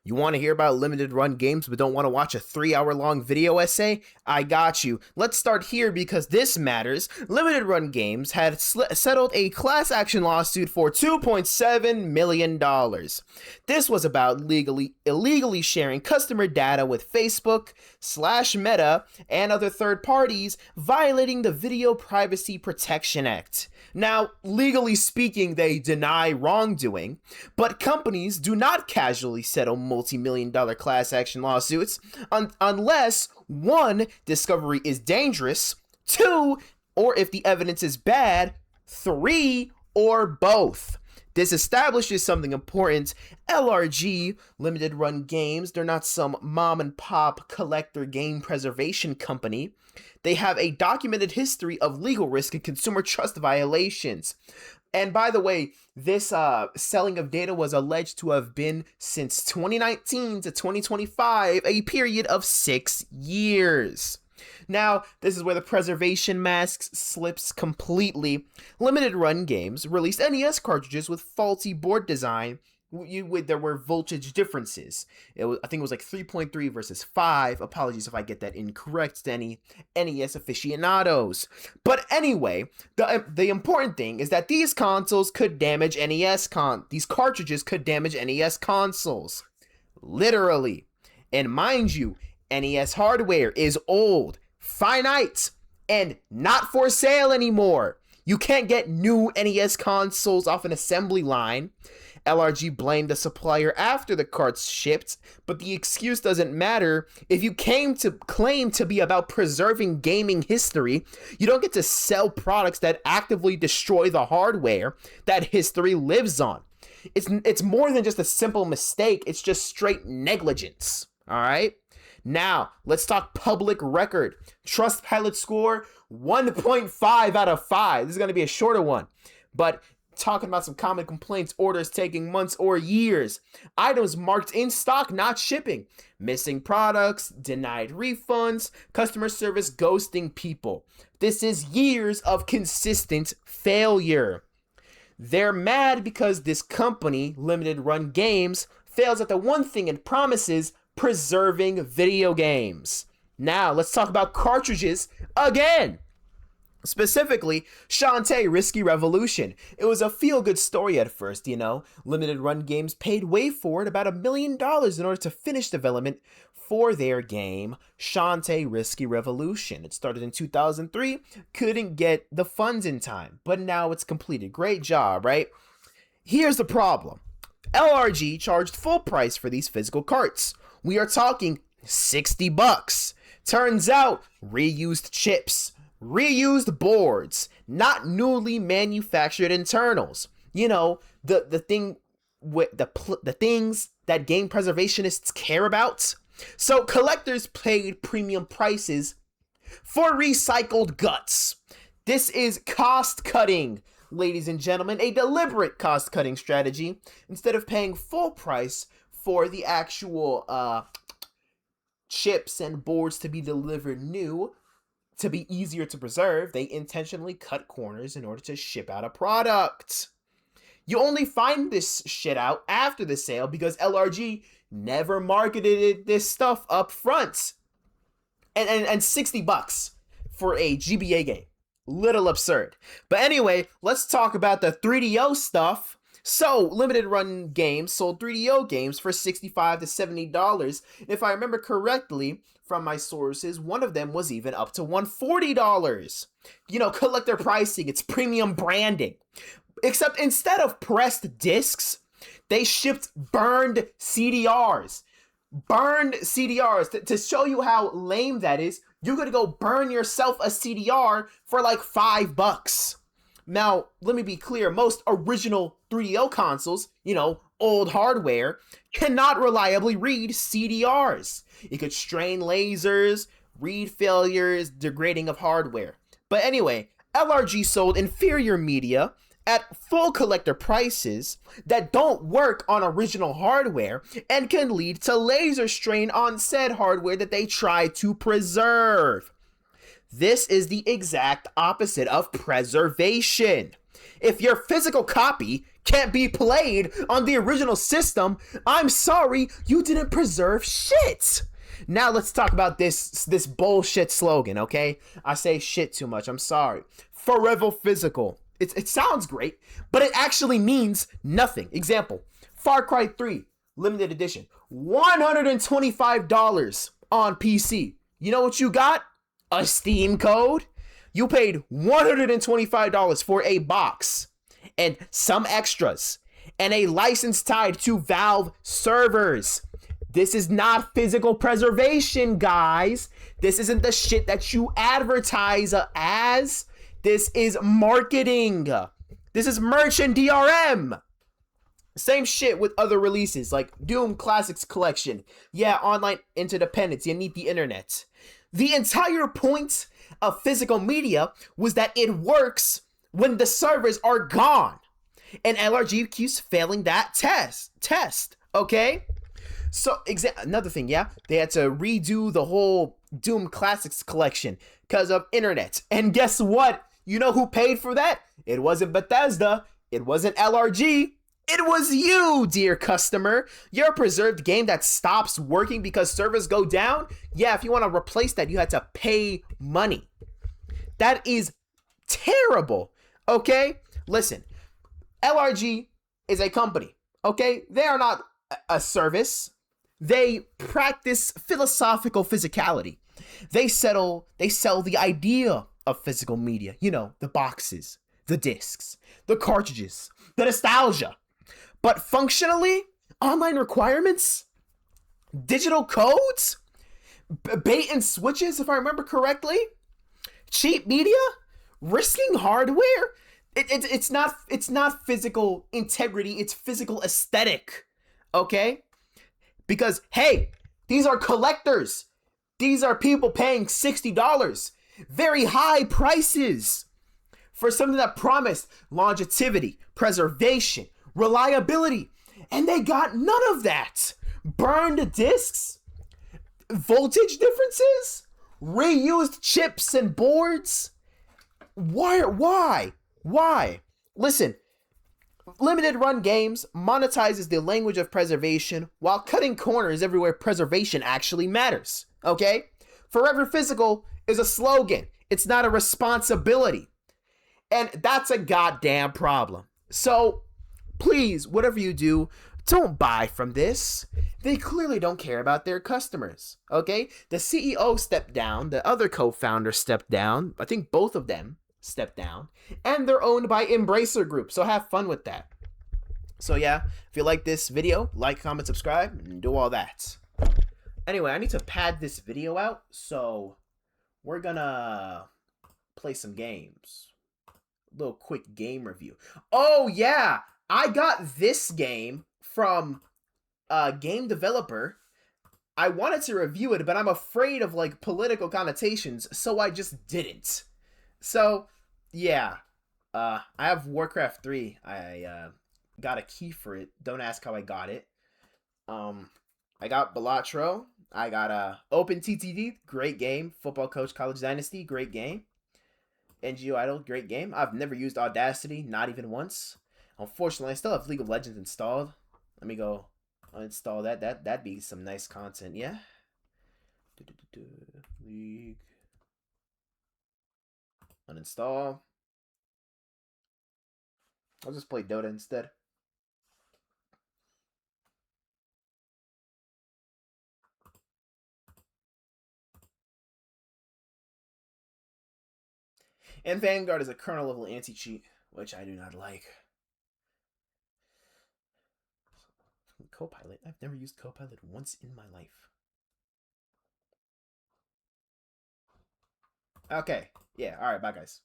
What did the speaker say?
You want to hear about limited run games but don't want to watch a 3-hour long video essay? I got you. Let's start here because this matters. Limited run games had settled a class action lawsuit for $2.7 million. This was about illegally sharing customer data with Facebook / Meta and other third parties, violating the Video Privacy Protection Act. Now, legally speaking, they deny wrongdoing, but companies do not casually settle multi-million-dollar class action lawsuits unless 1, discovery is dangerous, 2, or if the evidence is bad, 3, or both. This establishes something important. LRG, Limited Run Games, they're not some mom and pop collector game preservation company. They have a documented history of legal risk and consumer trust violations. And by the way, this selling of data was alleged to have been since 2019 to 2025, a period of 6 years. Now, this is where the preservation mask slips completely. Limited Run Games released NES cartridges with faulty board design. There were voltage differences. I think it was like 3.3 versus 5. Apologies if I get that incorrect to any NES aficionados. But anyway, the important thing is that these consoles could damage these cartridges could damage NES consoles. Literally. And mind you, NES hardware is old, finite, and not for sale anymore. You can't get new NES consoles off an assembly line. LRG blamed the supplier after the carts shipped, but the excuse doesn't matter. If you claim to be about preserving gaming history, you don't get to sell products that actively destroy the hardware that history lives on. It's more than just a simple mistake, it's just straight negligence, all right? Now, let's talk public record. Trustpilot score, 1.5 out of 5. This is going to be a shorter one. But talking about some common complaints, orders taking months or years. Items marked in stock, not shipping. Missing products, denied refunds, customer service ghosting people. This is years of consistent failure. They're mad because this company, Limited Run Games, fails at the one thing it promises: preserving video games. Now, let's talk about cartridges again. Specifically, Shantae Risky Revolution. It was a feel-good story at first, you know. Limited Run Games paid way forward about $1 million in order to finish development for their game, Shantae Risky Revolution. It started in 2003, couldn't get the funds in time, but now it's completed. Great job, right? Here's the problem. LRG charged full price for these physical carts. We are talking $60. Turns out, reused chips, reused boards, not newly manufactured internals. You know, the thing with the things that game preservationists care about. So collectors paid premium prices for recycled guts. This is cost cutting, ladies and gentlemen, a deliberate cost cutting strategy. Instead of paying full price for the actual chips and boards to be delivered new, to be easier to preserve, they intentionally cut corners in order to ship out a product. You only find this shit out after the sale because LRG never marketed this stuff up front. And $60 for a GBA game. Little absurd. But anyway, let's talk about the 3DO stuff. So, Limited Run Games sold 3DO games for $65 to $70. If I remember correctly from my sources, one of them was even up to $140. You know, collector pricing, it's premium branding. Except instead of pressed discs, they shipped burned CDRs. Burned CDRs. To show you how lame that is, you're gonna go burn yourself a CDR for like $5. Now, let me be clear, most original 3DO consoles, you know, old hardware, cannot reliably read CDRs. It could strain lasers, read failures, degrading of hardware. But anyway, LRG sold inferior media at full collector prices that don't work on original hardware and can lead to laser strain on said hardware that they try to preserve. This is the exact opposite of preservation. If your physical copy can't be played on the original system, I'm sorry, you didn't preserve shit. Now let's talk about this bullshit slogan, okay? I say shit too much, I'm sorry. Forever physical. It sounds great, but it actually means nothing. Example, Far Cry 3, limited edition, $125 on PC. You know what you got? A Steam code. You paid $125 for a box and some extras and a license tied to Valve servers. This is not physical preservation, guys. This isn't the shit that you advertise as. This is marketing. This is merch and DRM. Same shit with other releases like Doom Classics Collection. Yeah, online interdependence. You need the internet. The entire point of physical media was that it works when the servers are gone. And LRG keeps failing that test. Okay? So, another thing, yeah? They had to redo the whole Doom Classics Collection because of internet. And guess what? You know who paid for that? It wasn't Bethesda. It wasn't LRG. It was you, dear customer. Your preserved game that stops working because servers go down? Yeah, if you want to replace that, you had to pay money. That is terrible, okay? Listen, LRG is a company, okay? They are not a service. They practice philosophical physicality. They sell the idea of physical media. You know, the boxes, the discs, the cartridges, the nostalgia. But functionally, online requirements, digital codes, bait and switches, if I remember correctly, cheap media, risking hardware. It's not physical integrity. It's physical aesthetic. Okay? Because hey, these are collectors. These are people paying $60, very high prices for something that promised longevity, preservation, reliability, and they got none of that. Burned discs, voltage differences, reused chips and boards. Why? Listen, limited run games monetizes the language of preservation while cutting corners everywhere preservation actually matters. Okay? Forever physical is a slogan. It's not a responsibility. And that's a goddamn problem. So, please, whatever you do, don't buy from this. They clearly don't care about their customers, okay? The CEO stepped down, the other co-founder stepped down, I think both of them stepped down, and they're owned by Embracer Group, so have fun with that. So yeah, if you like this video, like, comment, subscribe, and do all that. Anyway, I need to pad this video out, so we're gonna play some games. A little quick game review. Oh yeah! I got this game from a game developer. I wanted to review it, but I'm afraid of like political connotations, so I just didn't. So, yeah. I have Warcraft 3. I got a key for it. Don't ask how I got it. I got Balatro. I got OpenTTD, great game. Football Coach College Dynasty, great game. NGO Idol, great game. I've never used Audacity, not even once. Unfortunately, I still have League of Legends installed. Let me go uninstall that. That'd be some nice content, yeah? League. Uninstall. I'll just play Dota instead. And Vanguard is a kernel level anti-cheat, which I do not like. Copilot. I've never used Copilot once in my life. Okay. Yeah. All right. Bye, guys.